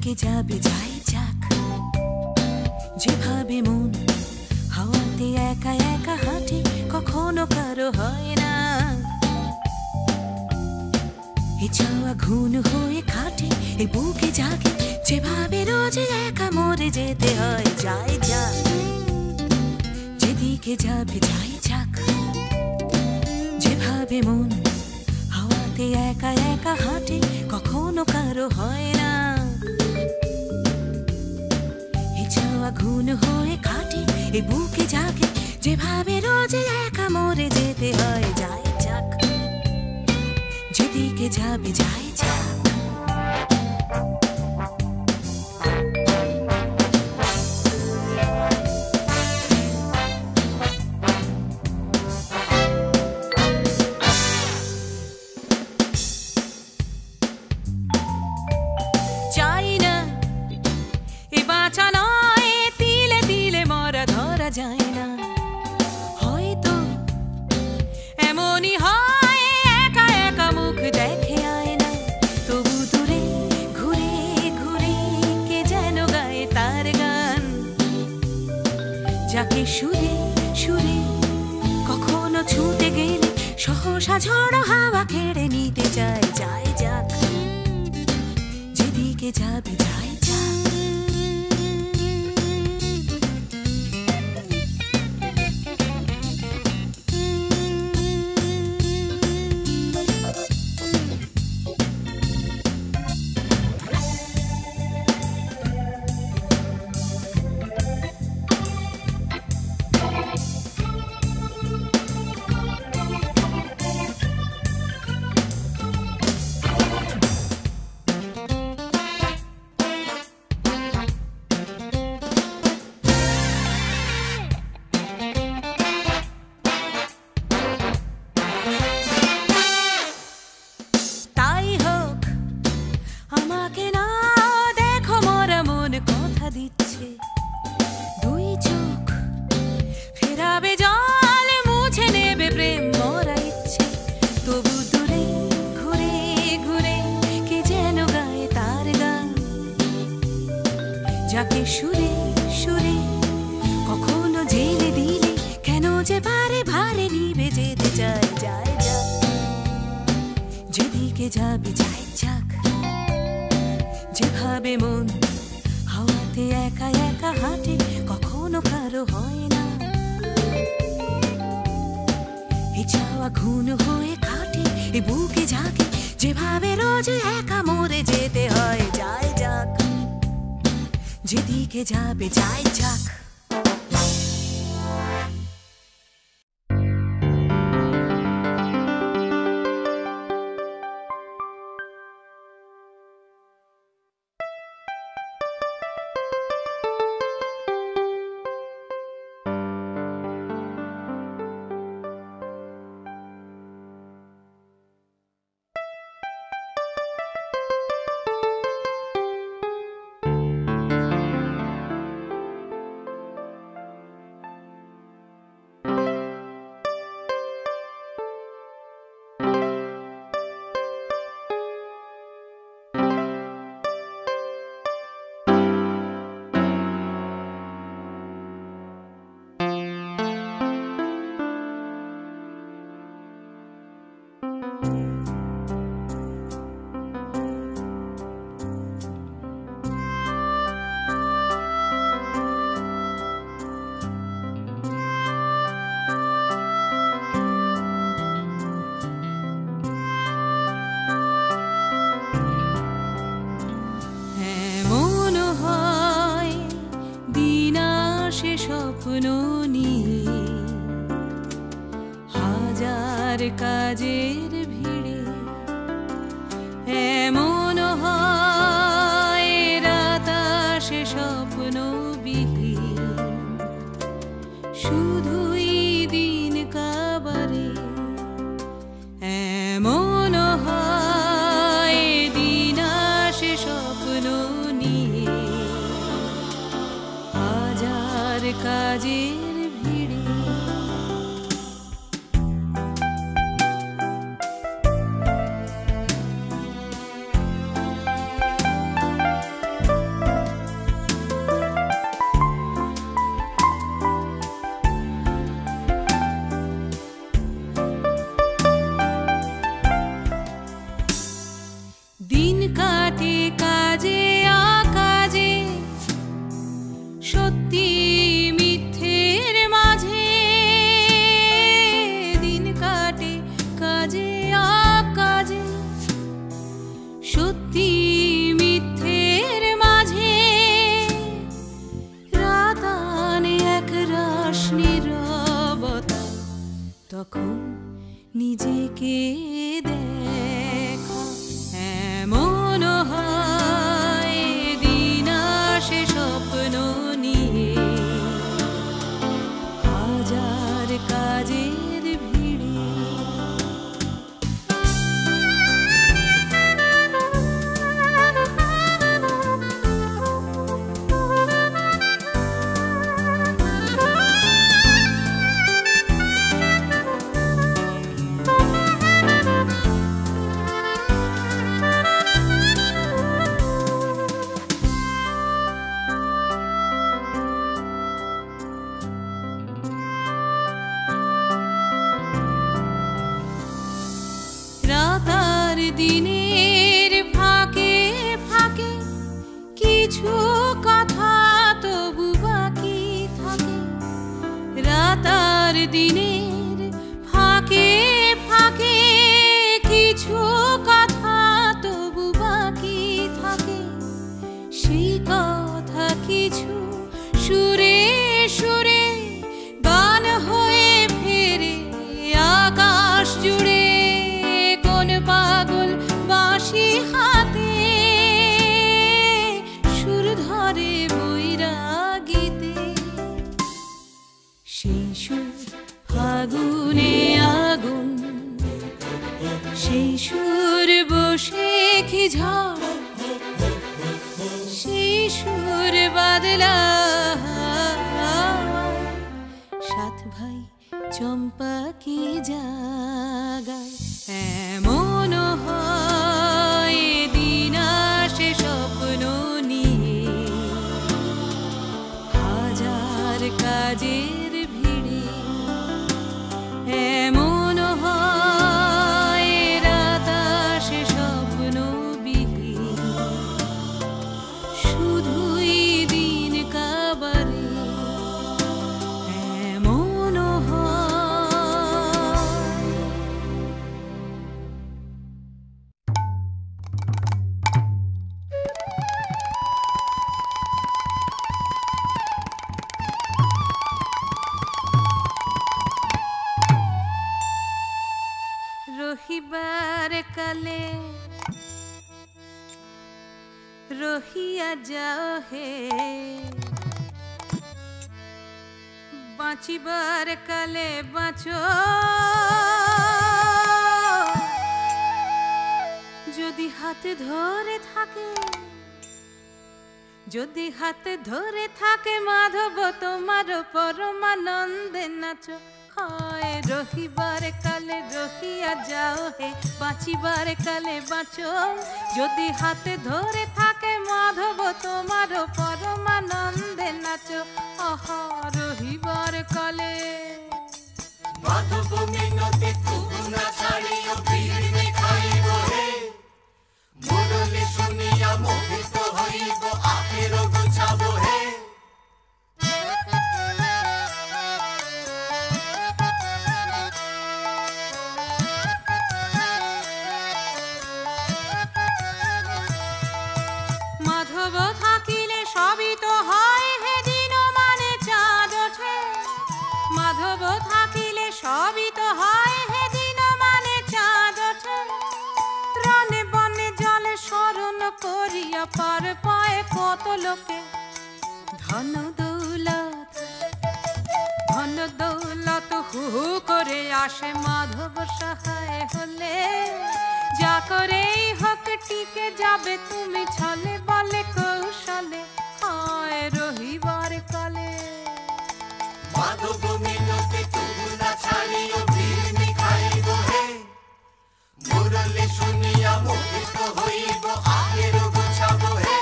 যেদিকে যাবে যাই যাক, যেভাবে মন হাওয়াতে একা একা হাঁটে, কখনো কারো হয় না এ চাওয়া ঘুণ হয়ে কাটে, এই বুকে জাগে যেভাবে রোজ একা মরে যেতে হয়। যাই যাক, যেদিকে যাবে যাই যাক, যেভাবে মন হাওয়াতে একা একা হাঁটে, কখনো কারো হয় না এ চাওয়া ঘুণ হয়ে কাটে, এই বুকে জাগে যেভাবে রোজ একা মরে যেতে হয়। যাই যাক, যেদিকে যাবে যাই যাক। চাই না এ বাঁচা নয়, তিলে তিলে মরা ধরা যায় না, হয়তো এমনই হয় একা একা মুখ দেখে আয় না, তবু দূরে ঘুরে ঘুরে কে যেন গায়ে তার গান, যাকে সুরে সুরে কখনো ছুটে গেলে সহসা ঝড়ো হাওয়া কেড়ে নিতে চায়। যাই যাক, যেদিকে যাবে যাই যাক। তাই হোক, আমাকে না দেখো মরা মন কথা দিচ্ছে, দুই চোখ ফেরাবে জল, মুছে নেবে প্রেম মরা ইচ্ছে, তবু দূরে ঘুরে ঘুরে কে যেন গায়ে তার গান, যাকে সুরে সুরে কখনো জেলে দিলে কেন যে বারে ভারে নিভে যেতে চায়। যাই যাক, যেদিকে যাবে যাই যাক, যেভাবে মন হাওয়াতে একা একা হাঁটে, কখনো কারো হয় না এ চাওয়া ঘুণ হয়ে কাটে, এ বুকে জাগে যেভাবে রোজ একা মরে যেতে হয়। যাই যাক, যেদিকে যাবে যাই যাক। স্বপ্ন নিয়ে হাজার কাজের ভিড়ে, এমন হয় রাত আসে স্বপ্ন বিহীন, শুধুই দিন কাবারে, এমন হয় দিন আসে স্বপ্ন নিয়ে হাজার কাজের ভিড়ে। যখন নিজেকে দেখা এমন হয় দিন আসে স্বপ্ন নিয়ে হাজার কাজের ভিড়ে রাতার দিনের ফাঁকে ফাঁকে কিছু কথা তবু বাকি থাকে রাতার দিনের ফাঁকে ফাঁকে কিছু কথা তবু বাকি থাকে সেই কথা কিছু সুরে সুরে গান হয়ে ফেরে আকাশ জুড়ে পাগল বাঁশি হাতে সুর ধরে বৈরাগীতে সেই সুর ফাগুনে আগুন সেই সুর বসে কি ঝড় সেই সুর বাদলা সাত ভাই চম্পা কি জাগায় এমন হয় দিন আসে স্বপ্ন নিয়ে হাজার কাজের ভিড়ে এমন হয় রাত আসে স্বপ্ন বিহীন শুধুই দিন কাবারে এমন রহিবার কালে রহিয়া যাও হে বাঁচিবার কালে বাঁচো যদি হাতে ধরে থাকে যদি হাতে ধরে থাকে মাধব তোমার পরমানন্দে নাচো হয় রহিবার কালে রহিয়া যাও হে বাঁচিবার কালে বাঁচো যদি হাতে ধরে থাকে মাধব তোমার পরমানন্দে নাচো আহা রহিবার কালে মাধব মিনতি তবু না ছাড়িও ভিড় দেখাইব হে মুরলি শুনিয়া মোহিত হইব আখের গুছাব হে মাধব থাকিলে সবই তো হয় হে দিন মানে চাঁদ ওঠে মাধব থাকিলে সবই তো হয় হে দিন মানে চাঁদ ওঠে ত্রাণে বনে জলে শরণ করিয়া পার পায় কত লোকে ধন দৌলত হু হু করে আসে মাধব সহায় হলে যা করেই হোক টিকে যাবে তুমি ছলে বলে কৌশলে হয় রহিবার কালে মাধব মিনতি তবু না ছাড়িও ভিড় দেখাইব হে মুরলি শুনিয়া মোহিত হইব আখের গুছাব হে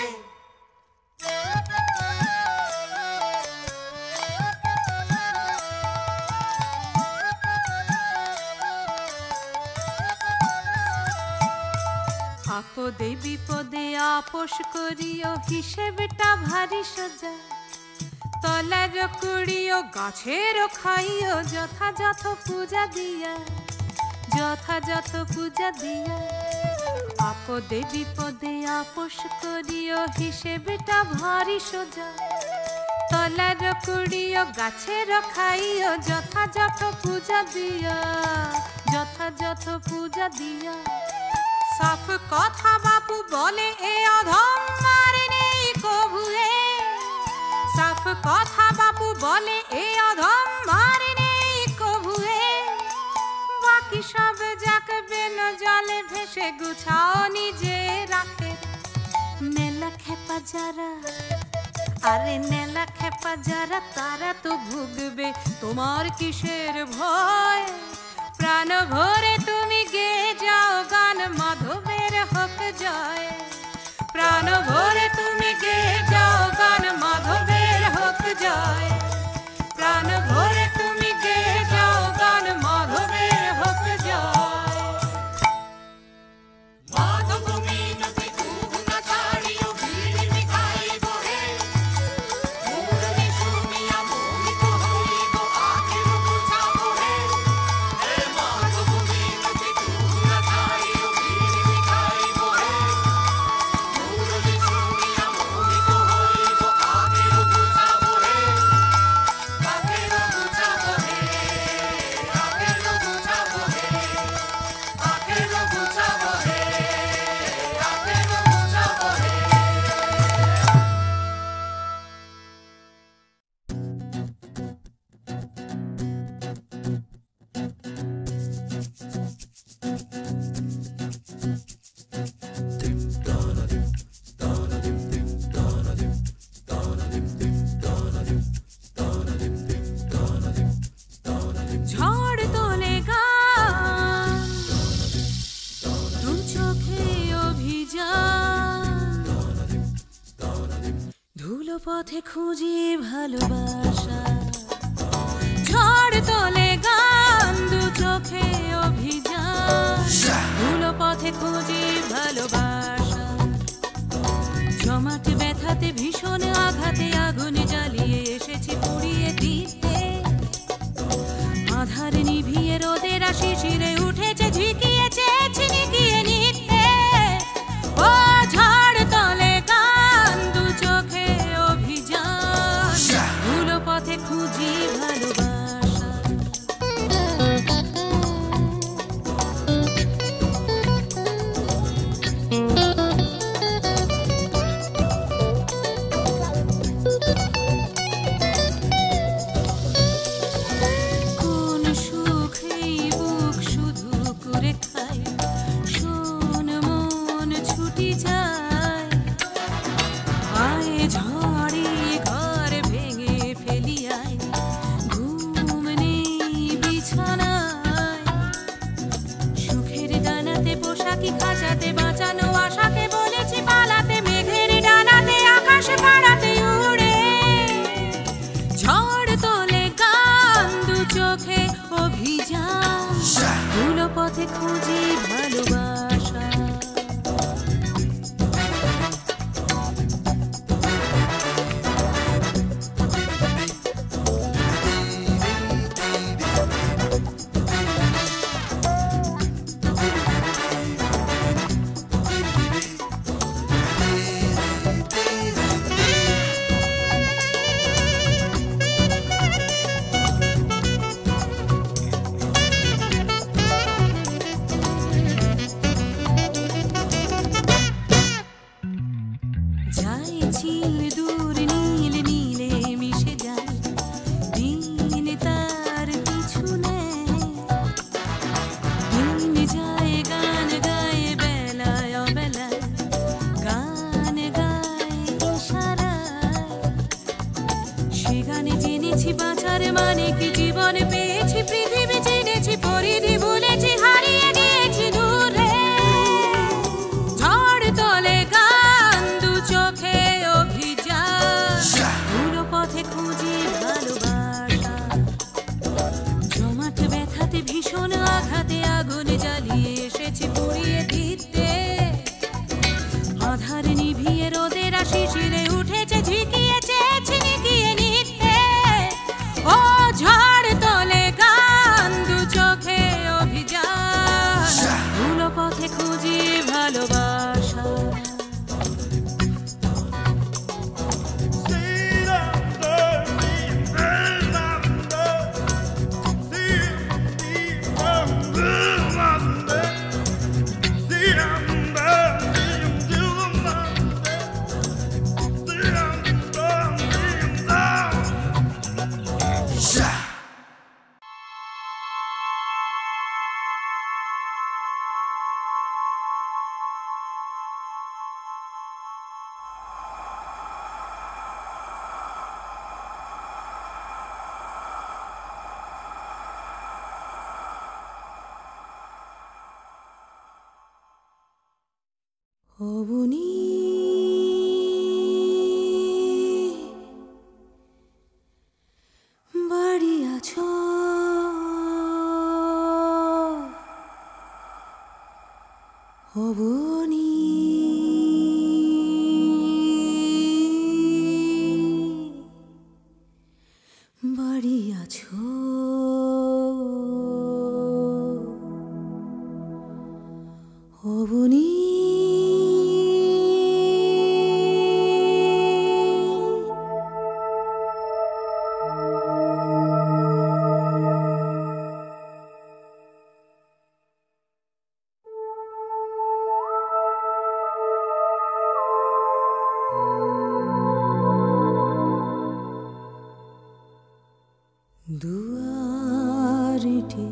আপদে বিপদে আপোষ করিও হিসেবটা ভারী সোজা তলার কুড়িও গাছের খাইও যথাযথ পূজা দিয়া আপদে বিপদে আপোষ করিও হিসেবটা ভারী সোজা তলার কুড়িও গাছের খাইও যথাযথ পূজা দিও, যথাযথ পূজা দিও। সাফ কথা বাপু বলে এ অধম আর নেই কবুয়ে, সাফ কথা বাপু বলে এ অধম আর নেই কবুয়ে। বাকি সব যাক বেন জলে ভেসে গুছাও নিজে রাখে। নেলা খেপা যারা, আরে নেলা খেপা যারা তারা তো ভুগবে, তোমার কিসের ভয়? প্রাণ ভরে তুমি গে যাও গান মাধবের হোক জয়, প্রাণ ভরে তুমি গে যাও গান মাধবের হোক জয়, প্রাণ ভরে তুমি গে যাও গান মাধবের হোক জয়। মাধব মিনতি তবু না ছাড়িও ভিড় মিঠাইব হে, মুরলি শুনিয়া মোহিত হইব আখের বুঝাব হে। হে মাধব মিনতি তবু না ছাড়িও ভিড় মিঠাইব হে, মুরলি শুনিয়া মোহিত হইব আখের বুঝাব হে, আখের বুঝাব হে, আখের বুঝাব হে, আখের বুঝাব হে, আখের বুঝাব হে। ঝড় তোলে গান দু চোখে অভিযান, ধুলো পথে খুঁজি ভালোবাসা। ঝড় তোলে গান দু চোখে অভিযান, ধুলো পথে খুঁজি ভালোবাসা। জমাট ব্যথাতে ভীষণ আঘাতে আগুন জ্বালিয়ে এসেছি পুড়িয়ে দিতে, আধার নিভিয়ে রোদের শিশিরে উঠেছে ঝিকিয়ে চেয়েছি নিকিয়ে নিতে। ও ঝড় তোলে গান দু চোখে অভিযান, ধুলো পথে খুঁজি ভালোবাসা। কোন সুখেই বুক শুধু করে খায়, শোন মন ছুটি যায়। আয় ঝড়ে ঘর ভেঙে ফেলি আয়, ঘুম নেই বিছানায়। সুখের ডানাতে পোশাকি খাঁচাতে বাঁচানো আশাকে বলেছি পালাতে, মেঘের ডানাতে আকাশ পাড়াতে উড়ে। ঝড় তোলে গান দু চোখে অভিযান, ধুলো পথে খুঁজি ভালোবাসা। যাই ছিল দূর নীল নীলে মিশে যায়, দিন তার পিছু নেয়। দিন যায় গান গায়ে বেলায় অবেলায়, গান গায় ইশারায়। সে গানে জেনেছি বাঁচার মানে কি, জীবন পেয়েছি পৃথিবী চিনেছি, পরিধি ভুলেছি হারিয়ে গিয়েছি দূরে। ঝড় তোলে গান দু চোখে অভিযান, ধুলো পথে খুঁজি ভালোবাসা। জমাট ব্যথাতে ভীষণ আঘাতে আগুন জ্বালিয়ে এসেছি পুড়িয়ে দিতে, আধার নিভিয়ে রোদের শিশিরে উঠেছে ঝিকিয়ে চেয়েছি নিকিয়ে নিতে। ও ঝড় তোলে অবনী বাড়ি আছো? অবনী বাড়ি আছো? অবনী দুয়ারেতে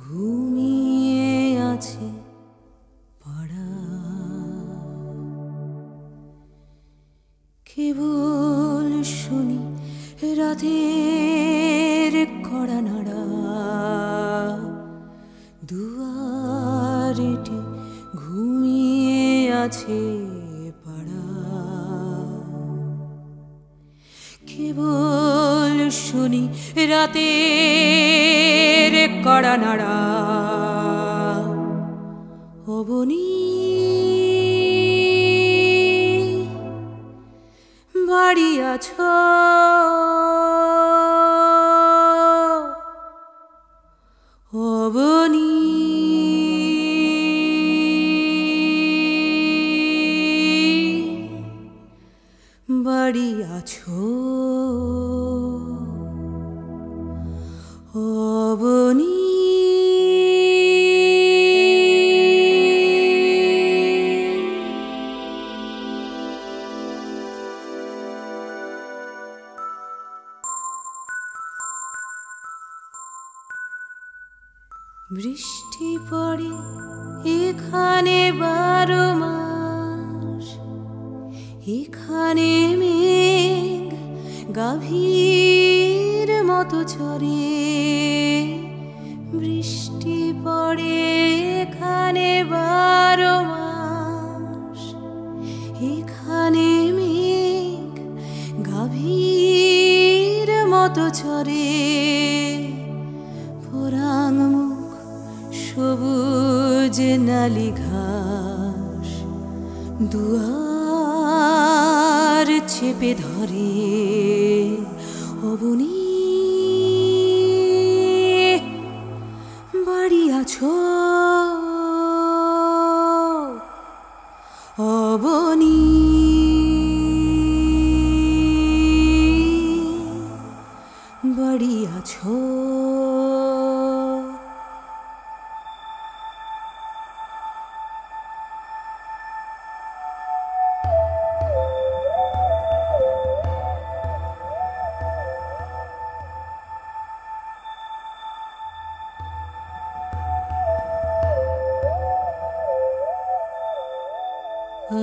ঘুমিয়ে আছে পাড়া, কেবল শুনি রাতের কড়া নাড়া। দুয়ারেতে ঘুমিয়ে আছে পাড়া, কেবল শুনি রাতের কড়া নাড়া। অবনী বাড়ি আছো? অবনী বাড়ি আছো? অবনী বৃষ্টি পড়ে এখানে 12 মাস, এখানে মেঘ গাভীর মতো ঝরে। বৃষ্টি পড়ে এখানে 12 মাস, এখানে মেঘ গাভীর মতো ঝরে। পোড়াং মুখ সবুজ নালি ঘাস দুয়ার চেপে ধরে। অবনী বাড়ি আছো? অবনী বাড়ি আছো?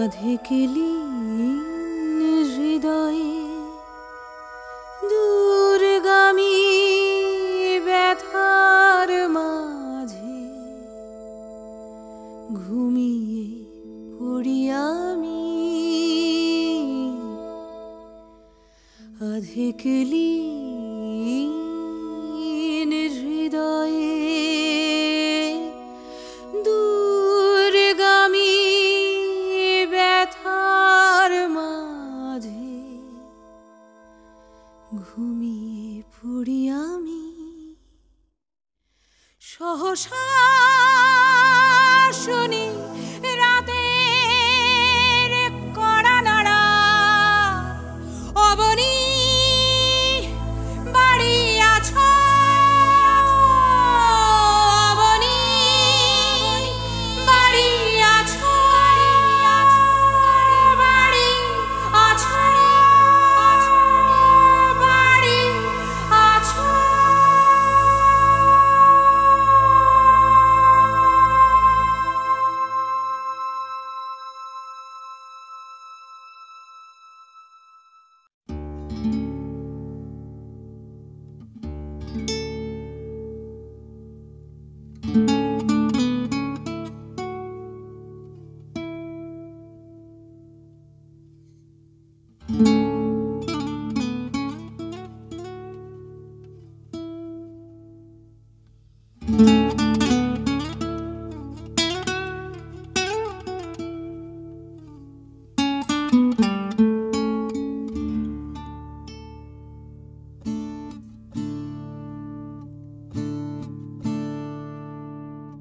আধেকেলিন হৃদয়ে দূরগামী ব্যথার মাঝে ঘুমিয়ে পড়ি আমি। আধেকেলিন হৃদয়ে দূরগামী ব্যথার মাঝে ঘুমিয়ে পড়ি আমি। সহসা শুনি রাতের কড়া নাড়া। অবনী বাড়ি আছো? অবনী বাড়ি আছো? বাড়ি আছো? বাড়ি আছো?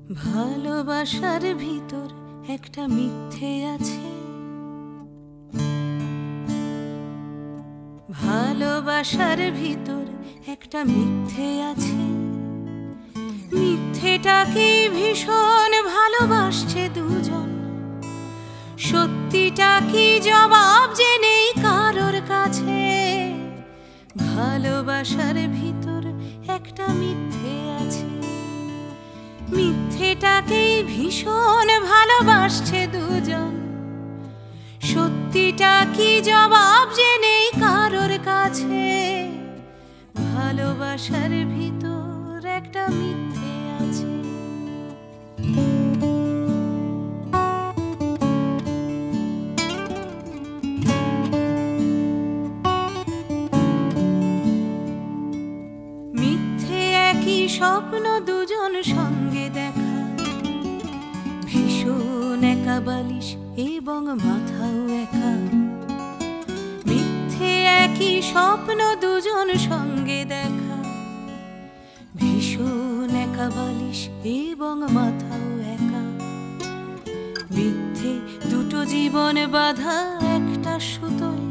ভালোবাসার ভিতর একটা মিথ্যে আছে, ভালোবাসার ভিতর একটা মিথ্যে আছে। মিথ্যেটাকে ভীষণ ভালোবাসছে দুজন, সত্যিটা কি জবাব যে নেই কারোর কাছে। ভালোবাসার ভিতর একটা মিথ্যে আছে, মিথ্যেটাকেই ভীষণ ভালোবাসছে দুজন, সত্যিটা কি জবাব যে নেই কারোর কাছে। ভালোবাসার ভিতর একটা মিথ্যে আছে। মিথ্যে একই স্বপ্ন দুজন সঙ্গে দেখা, ভীষণ একা বালিশ এবং মাথাও একা। মিথ্যে একই স্বপ্ন দুজন সঙ্গে দেখা, ভীষণ একা বালিশ এবং মাথাও একা। মিথ্যে দুটো জীবন বাঁধা একটা সুতোয়,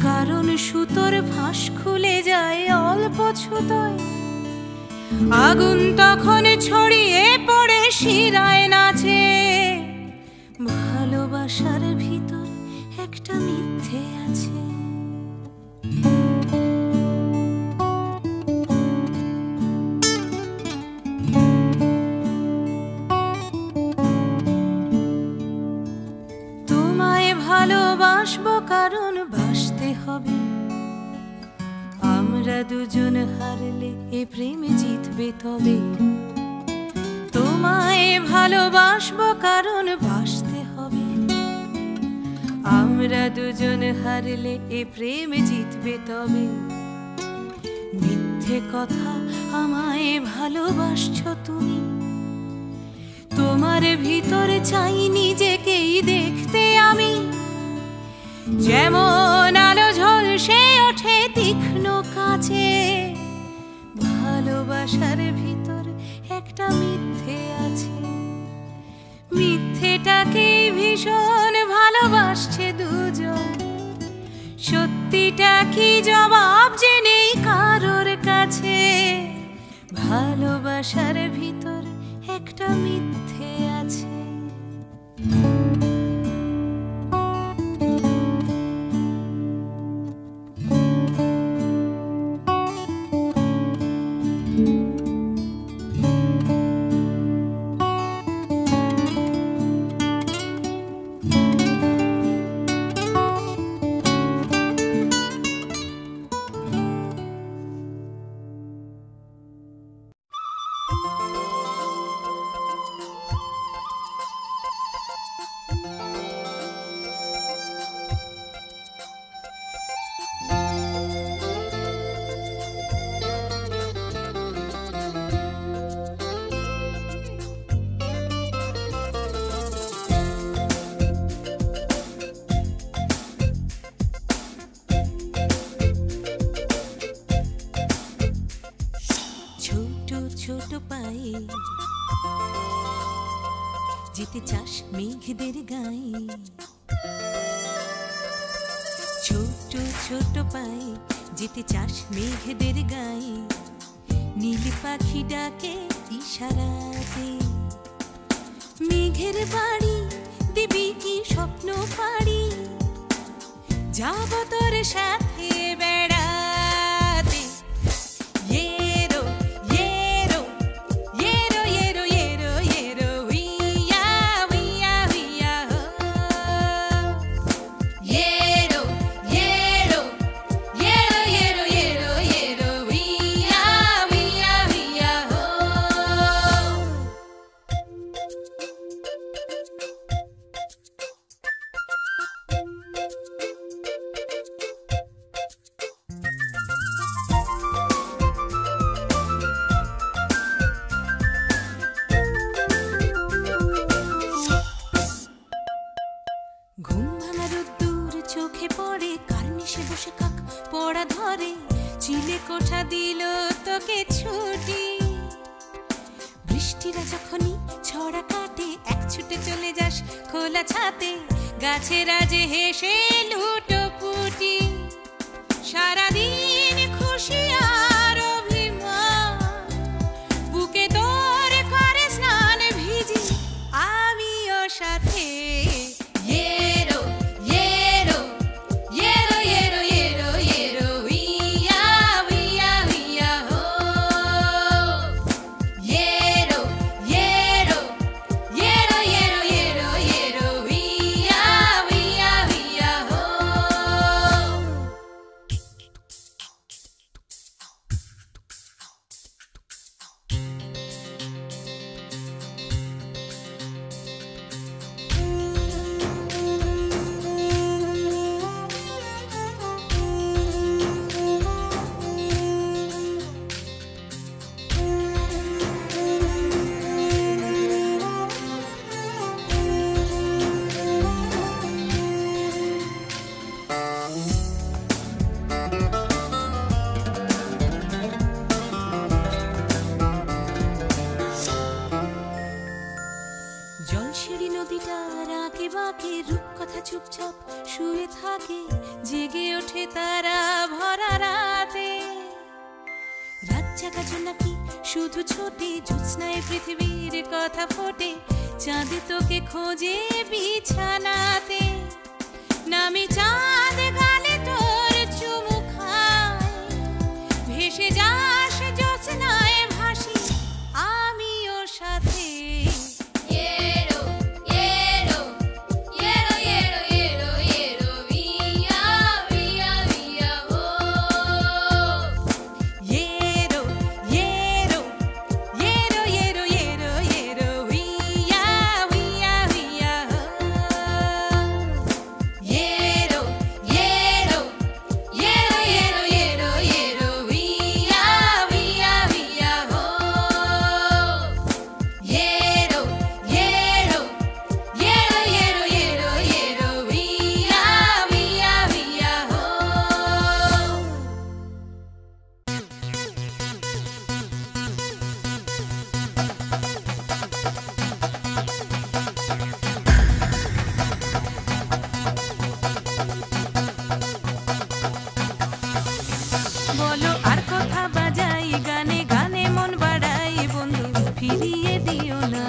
কারণ সুতোর ফাঁস খুলে যায় অল্প ছুতোয়। আগুন তখন ছড়িয়ে পড়ে শিরায় নাচে। ভালোবাসার ভিতর একটা মিথ্যে আছে। তোমায় ভালোবাসবো কারণ বাসতে হবে, আমরা দুজন হারলে এ প্রেমে জিতবে তবে। তোমায় ভালোবাসবো কারণ বাসতে হবে, আমরা দুজন হারলে এ প্রেমে জিতবে তবে। মিথ্যে কথা আমায় ভালোবাসছো তুমি, তোমার ভিতরে চাই নিজেকেই দেখতে আমি। যেমন আলো ঝলসে ওঠে তীক্ষ্ণ কাছে, ভালোবাসার ভিতর একটা মিথ্যে আছে। মিথ্যেটাকে ভীষণ ভালোবাসছে দুজন, সত্যিটা কি জবাব যে নেই কারোর কাছে। ভালোবাসার ভিতর একটা মিথ্যে আছে। ছোট পায়ে যেতে চাস মেঘদের গায়ে, ছোট ছোট পায়ে যেতে চাস মেঘদের গায়ে। নীল পাখি ডাকে ইশারাতে, মেঘের বাড়ি দিবি কি স্বপ্ন পাড়ি। যাব তোর সাথে বেড়াতে। বৃষ্টিরা যখনই ছড়া কাটে এক ছুটে চলে যাস খোলা ছাতে গাছেরা যে হেসে লুটোপুটি সারাদিন খুশি আর অভিমান বুকে তোর করে স্নান ভিজি আমিও সাথে ইয়েরো ইয়েরো ইয়েরো ইয়েরো ইয়েরো ইয়েরো উইয়া উইয়া উইয়া হো ইয়েরো ইয়েরো ইয়েরো ইয়েরো ইয়েরো ইয়েরো উইয়া উইয়া উইয়া হো জলশিরি নদীটার আঁকে বাঁকে রূপকথা চুপচাপ শুয়ে থাকে জেগে ওঠে তারা ভরা রাতে রাত জাগা জোনাকি শুধু ছোটে জ্যোৎস্নায় পৃথিবীর কথা ফোটে চাঁদে তোকে খোঁজে বিছানাতে নামে চাঁদ গালে তোর চুমু খায় ভেসে যাস জ্যোৎস্নায় ভাসি আমিও সাথে ইয়েরো ইয়েরো ইয়েরো ইয়েরো ইয়েরো ইয়েরো উইয়া উইয়া উইয়া হো ইয়েরো ইয়েরো ইয়েরো ইয়েরো ইয়েরো ইয়েরো উইয়া উইয়া উইয়া হো ইয়েরো ইয়েরো ইয়েরো ইয়েরো ইয়েরো ইয়েরো উইয়া উইয়া উইয়া হো ইয়েরো ইয়েরো ইয়েরো ইয়েরো ইয়েরো ইয়েরো উইয়া উইয়া উইয়া হো বলো আর কথা বাজাই গানে গানে মন বাড়াই বন্ধু ফিরিয়ে দিও না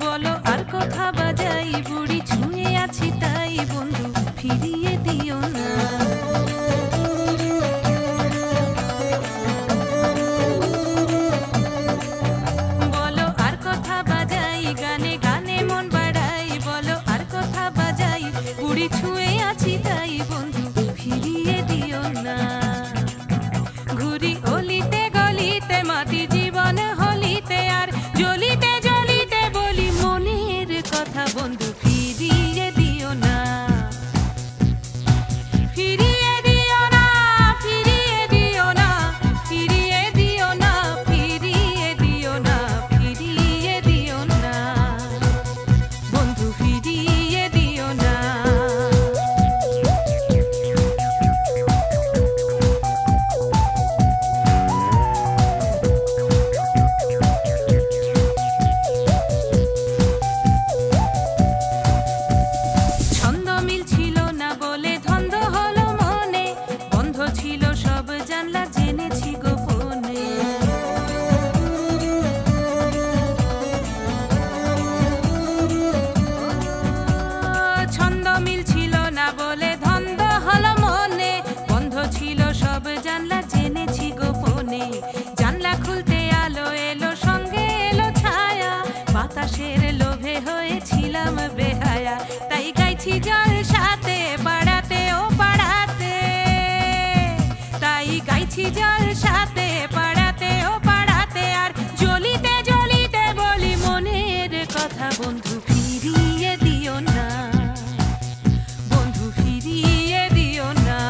বলো আর কথা বাজাই বুড়ি ছুঁয়ে আছি তাই বন্ধু ফিরিয়ে দিও না বলো আর কথা বাজাই গানে গানে মন বাড়াই বলো আর কথা বাজাই বুড়ি ছুঁয়ে আছি তাই বন্ধু ফিরিয়ে দিও না ঘুরি অলিতে গলিতে মাটি জীবন হলিতে আর জ্বলিতে জ্বলিতে বলি মনের কথা বন্ধু ফিরিয়ে দিও না ফিরিয়ে দিও না ফিরিয়ে দিও না ফিরিয়ে দিও না ফিরিয়ে দিও না ফিরিয়ে দিও না বন্ধু ফিরিয়ে দিও না ছন্দ মিল ছিল না বলে ধন্দ হলো মনে বন্ধ ছিল সব জানলা জেনেছি গোপনে ছন্দ মিল ছিল না বলে ধন্দ হলো মনে বন্ধ ছিল সব জানলা জেনেছি গোপনে জানলা খুলতে আলো এলো সঙ্গে এলো ছায়া বাতাসের লোভে হয়েছিলাম বেহায়া তাই গাইছি জল সাথে পাড়াতে ও পাড়াতে তাই গাইছি জল সাথে পাড়াতে ও পাড়াতে আর জ্বলিতে জ্বলিতে বলি মনের কথা বন্ধু ফিরিয়ে দিও না বন্ধু ফিরিয়ে দিও না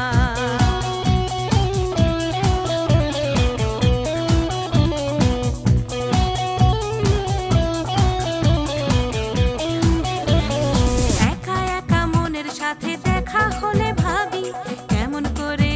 একা একা মনের সাথে দেখা হলে ভাবি কেমন করে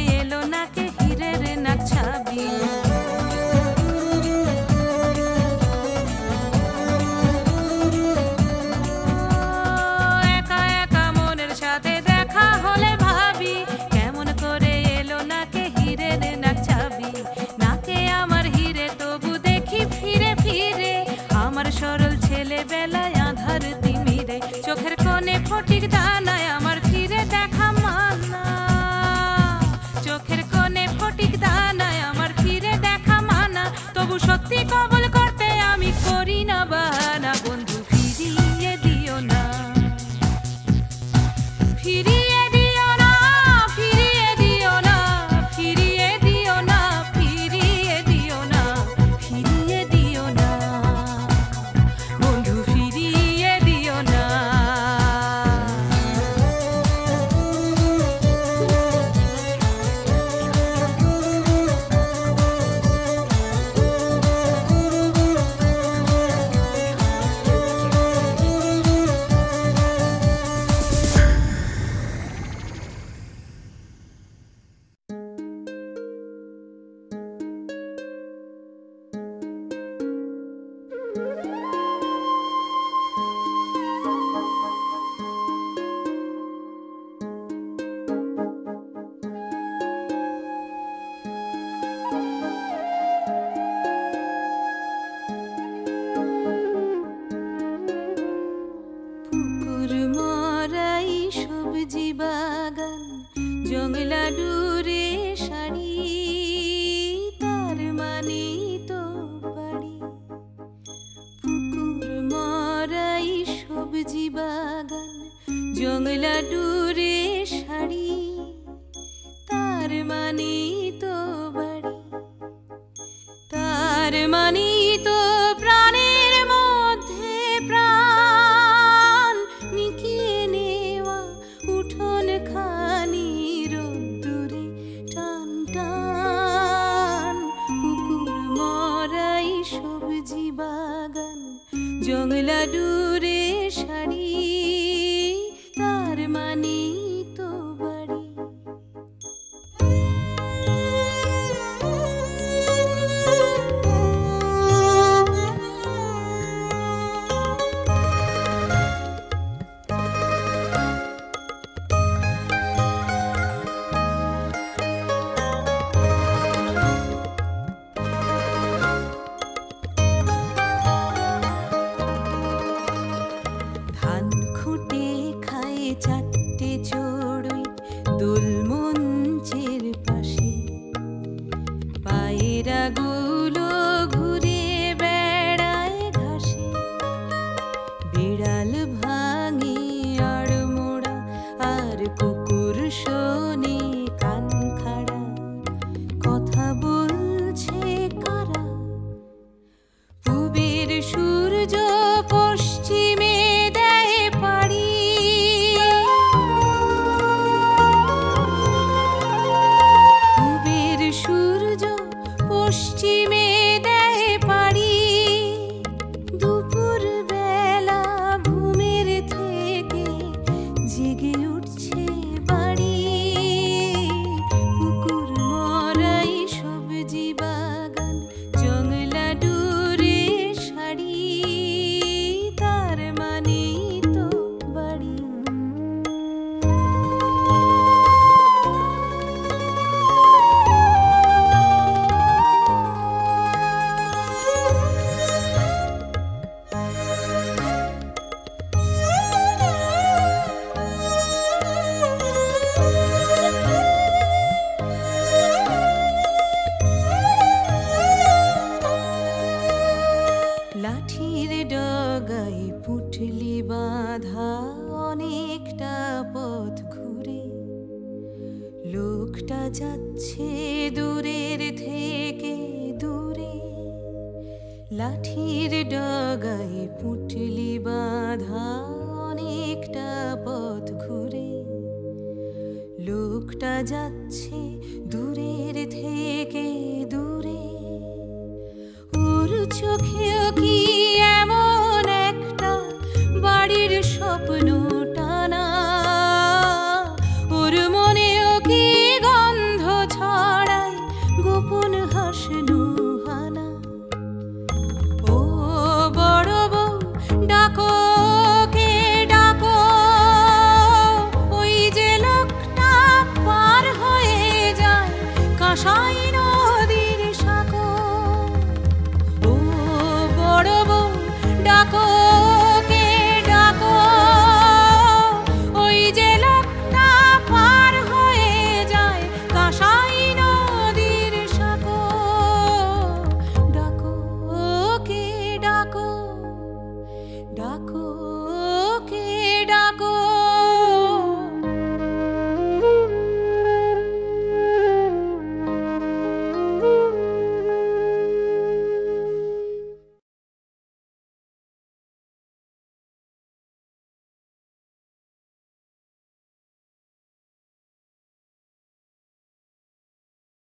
দানায় আমার ফিরে দেখা মানা, চোখের কোণে ফটিক দানায় আমার ফিরে দেখা মানা, তবু সত্যি কবল করতে আমি করি না বাহানা। বন্ধু ফিরিয়ে দিও না, ফিরিয়ে দিও না, ফিরিয়ে দিও না, ফিরিয়ে দিও না, ফিরিয়ে দিও না, ফিরিয়ে দিও না, বন্ধু ফিরিয়ে দিও না। পুকুর মরাই সবজি বাগান, জংলা ডুরে শাড়ি, তার মানে তো বাড়ি। পুকুর মরাই সবজি বাগান, জংলা ডুরে শাড়ি, তার মানে তো বাড়ি। তার মানে তো প্রাণের মধ্যে প্রাণ, নিকিয়ে নেওয়া উঠোন খানি রোদ্দুরে টান টান। পুকুর মরাই সবজি বাগান, জংলা ডুরে শাড়ি, তার মানে তো বাড়ি। ধান খুঁটে খায় চারটে চড়ুই দোল মঞ্চের পাশে, পায়রাগুলো ঘুরে বেড়ায় ঘাসে। বিড়াল ভাঙে আড়মোড়া আর কুকুর শোনে কান খাড়া, কথা বলছে কারা? পূবের সূর্য পশ্চিমে দেয় পাড়ি, পূবের সূর্য পশ্চিমে দেয় পাড়ি। দুপুর বেলা ঘুমের থেকে জেগে উঠছে বাড়ি। পুকুর মরাই সবজি বাগান, জংলা ডুরে শাড়ি, তার মানে তো বাড়ি। লাঠির ডগায় পুঁটলি বাঁধা অনেকটা পথ ঘুরে, লোকটা যাচ্ছে দূরের থেকে দূরে। লাঠির ডগায় পুঁটলি বাঁধা অনেকটা পথ ঘুরে, লোকটা যাচ্ছে